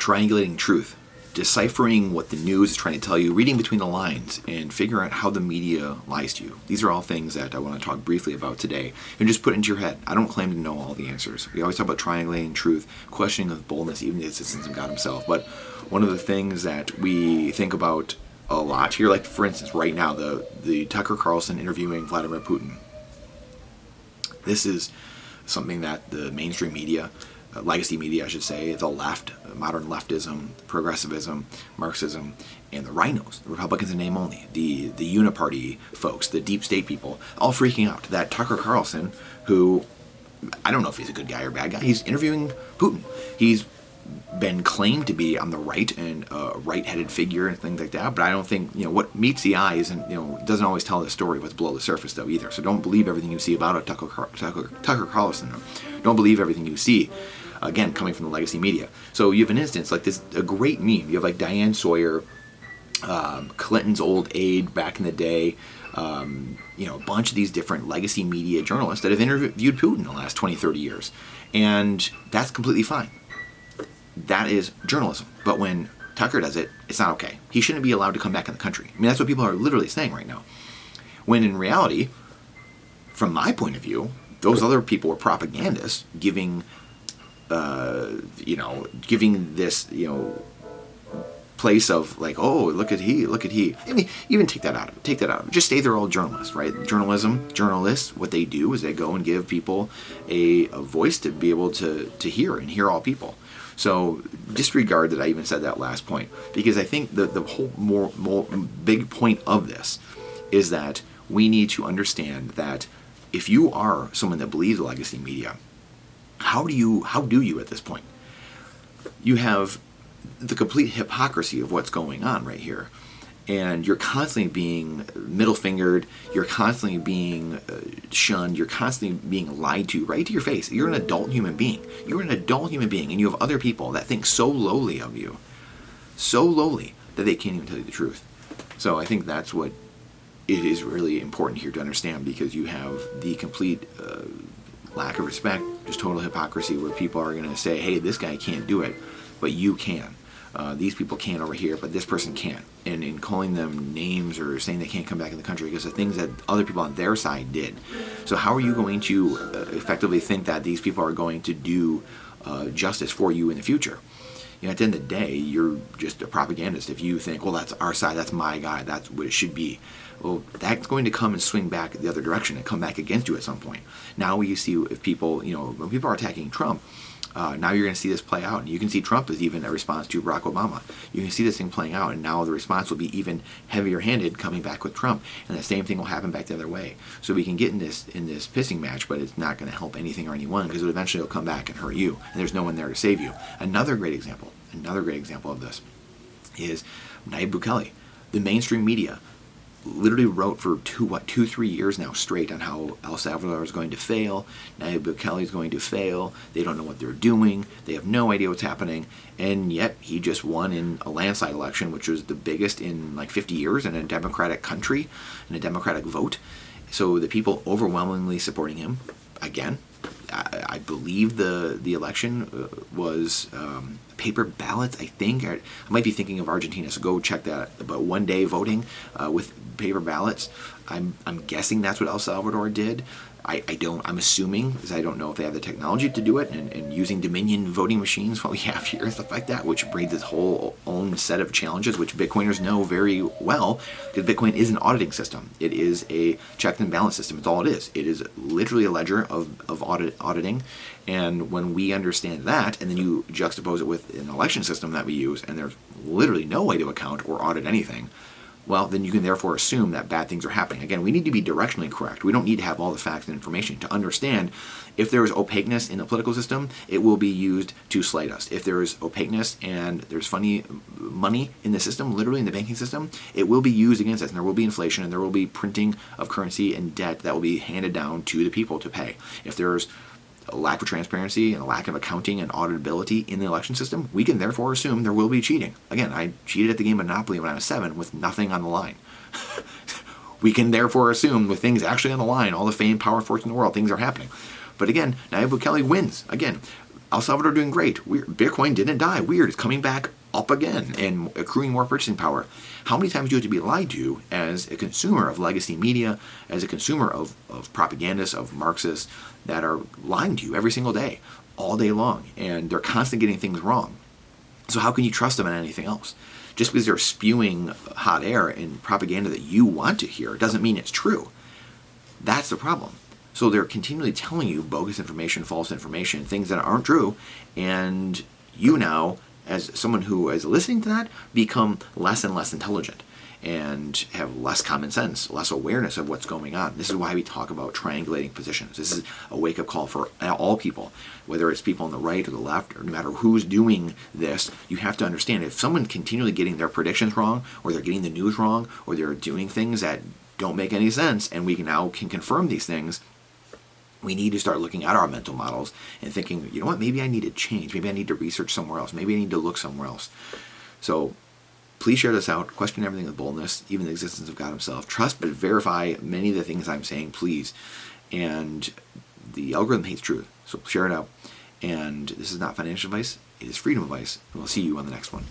triangulating truth, deciphering what the news is trying to tell you, reading between the lines, and figuring out how the media lies to you. These are all things that I want to talk briefly about today and just put into your head. I don't claim to know all the answers. We always talk about triangulating truth, questioning of boldness, even the existence of God himself. But one of the things that we think about a lot here, like for instance, right now, the Tucker Carlson interviewing Vladimir Putin. This is something that the mainstream media, legacy media I should say, the left, modern leftism, progressivism, Marxism, and the rhinos, the Republicans in name only, the uniparty folks, the deep state people, all freaking out that Tucker Carlson, who, I don't know if he's a good guy or bad guy, he's interviewing Putin. He's been claimed to be on the right and a right-headed figure and things like that, but I don't think, what meets the eye isn't, doesn't always tell the story what's below the surface though either. So don't believe everything you see about a Tucker Carlson. Don't believe everything you see, again, coming from the legacy media. So you have an instance like this, a great meme. You have like Diane Sawyer, Clinton's old aide back in the day, a bunch of these different legacy media journalists that have interviewed Putin in the last 20, 30 years. And that's completely fine. That is journalism. But when Tucker does it, it's not okay. He shouldn't be allowed to come back in the country. I mean, that's what people are literally saying right now. When in reality, from my point of view, those other people were propagandists giving this, place of like, oh, look at he. I mean, even take that out of it. Just say they're all journalists, right? Journalists, what they do is they go and give people a voice to be able to hear all people. So disregard that I even said that last point, because I think the whole more big point of this is that we need to understand that if you are someone that believes the legacy media, how do you at this point? You have the complete hypocrisy of what's going on right here. And you're constantly being middle-fingered, you're constantly being shunned, you're constantly being lied to right to your face. You're an adult human being. And you have other people that think so lowly of you, so lowly that they can't even tell you the truth. So I think that's what it is really important here to understand, because you have the complete lack of respect, just total hypocrisy, where people are going to say, hey, this guy can't do it, but you can. These people can't over here, but this person can. And in calling them names or saying they can't come back in the country because of things that other people on their side did. So how are you going to effectively think that these people are going to do justice for you in the future? At the end of the day, you're just a propagandist if you think, well, that's our side, that's my guy, that's what it should be. Well, that's going to come and swing back the other direction and come back against you at some point. Now you see if people, when people are attacking Trump, now you're going to see this play out. And you can see Trump is even a response to Barack Obama. You can see this thing playing out, and now the response will be even heavier-handed coming back with Trump. And the same thing will happen back the other way. So we can get in this pissing match, but it's not going to help anything or anyone, because eventually it'll come back and hurt you, and there's no one there to save you. Another great example of this is Nayib Bukele. The mainstream media literally wrote for 3 years now straight on how El Salvador is going to fail, Nayib Bukele is going to fail, they don't know what they're doing, they have no idea what's happening, and yet he just won in a landslide election, which was the biggest in like 50 years in a democratic country, in a democratic vote. So the people overwhelmingly supporting him. Again, I believe the election was paper ballots, I think. I might be thinking of Argentina, so go check that. But one day voting with paper ballots. I'm guessing that's what El Salvador did. I'm assuming, because I don't know if they have the technology to do it, and using Dominion voting machines, what we have here and stuff like that, which breeds this whole own set of challenges, which Bitcoiners know very well, because Bitcoin is an auditing system. It is a check and balance system. It's all it is. It is literally a ledger of auditing, and when we understand that, and then you juxtapose it with an election system that we use, and there's literally no way to account or audit anything, well, then you can therefore assume that bad things are happening. Again, we need to be directionally correct. We don't need to have all the facts and information to understand if there is opaqueness in the political system, it will be used to slight us. If there is opaqueness and there's funny money in the system, literally in the banking system, it will be used against us, and there will be inflation, and there will be printing of currency and debt that will be handed down to the people to pay. If there's a lack of transparency and a lack of accounting and auditability in the election system, we can therefore assume there will be cheating. Again, I cheated at the game of Monopoly when I was 7 with nothing on the line. We can therefore assume with things actually on the line, all the fame, power, fortune in the world, things are happening. But again, Nayib Bukele wins. Again, El Salvador doing great. Weird. Bitcoin didn't die. Weird. It's coming back up again and accruing more purchasing power. How many times do you have to be lied to as a consumer of legacy media, as a consumer of propagandists, of Marxists that are lying to you every single day, all day long, and they're constantly getting things wrong? So how can you trust them in anything else? Just because they're spewing hot air and propaganda that you want to hear doesn't mean it's true. That's the problem. So they're continually telling you bogus information, false information, things that aren't true, and you now, as someone who is listening to that, become less and less intelligent and have less common sense, less awareness of what's going on. This is why we talk about triangulating positions. This is a wake-up call for all people, whether it's people on the right or the left, or no matter who's doing this. You have to understand, if someone's continually getting their predictions wrong, or they're getting the news wrong, or they're doing things that don't make any sense, and we can confirm these things, we need to start looking at our mental models and thinking, you know what, maybe I need to change. Maybe I need to research somewhere else. Maybe I need to look somewhere else. So please share this out. Question everything with boldness, even the existence of God himself. Trust but verify many of the things I'm saying, please. And the algorithm hates truth, so share it out. And this is not financial advice. It is freedom advice. And we'll see you on the next one.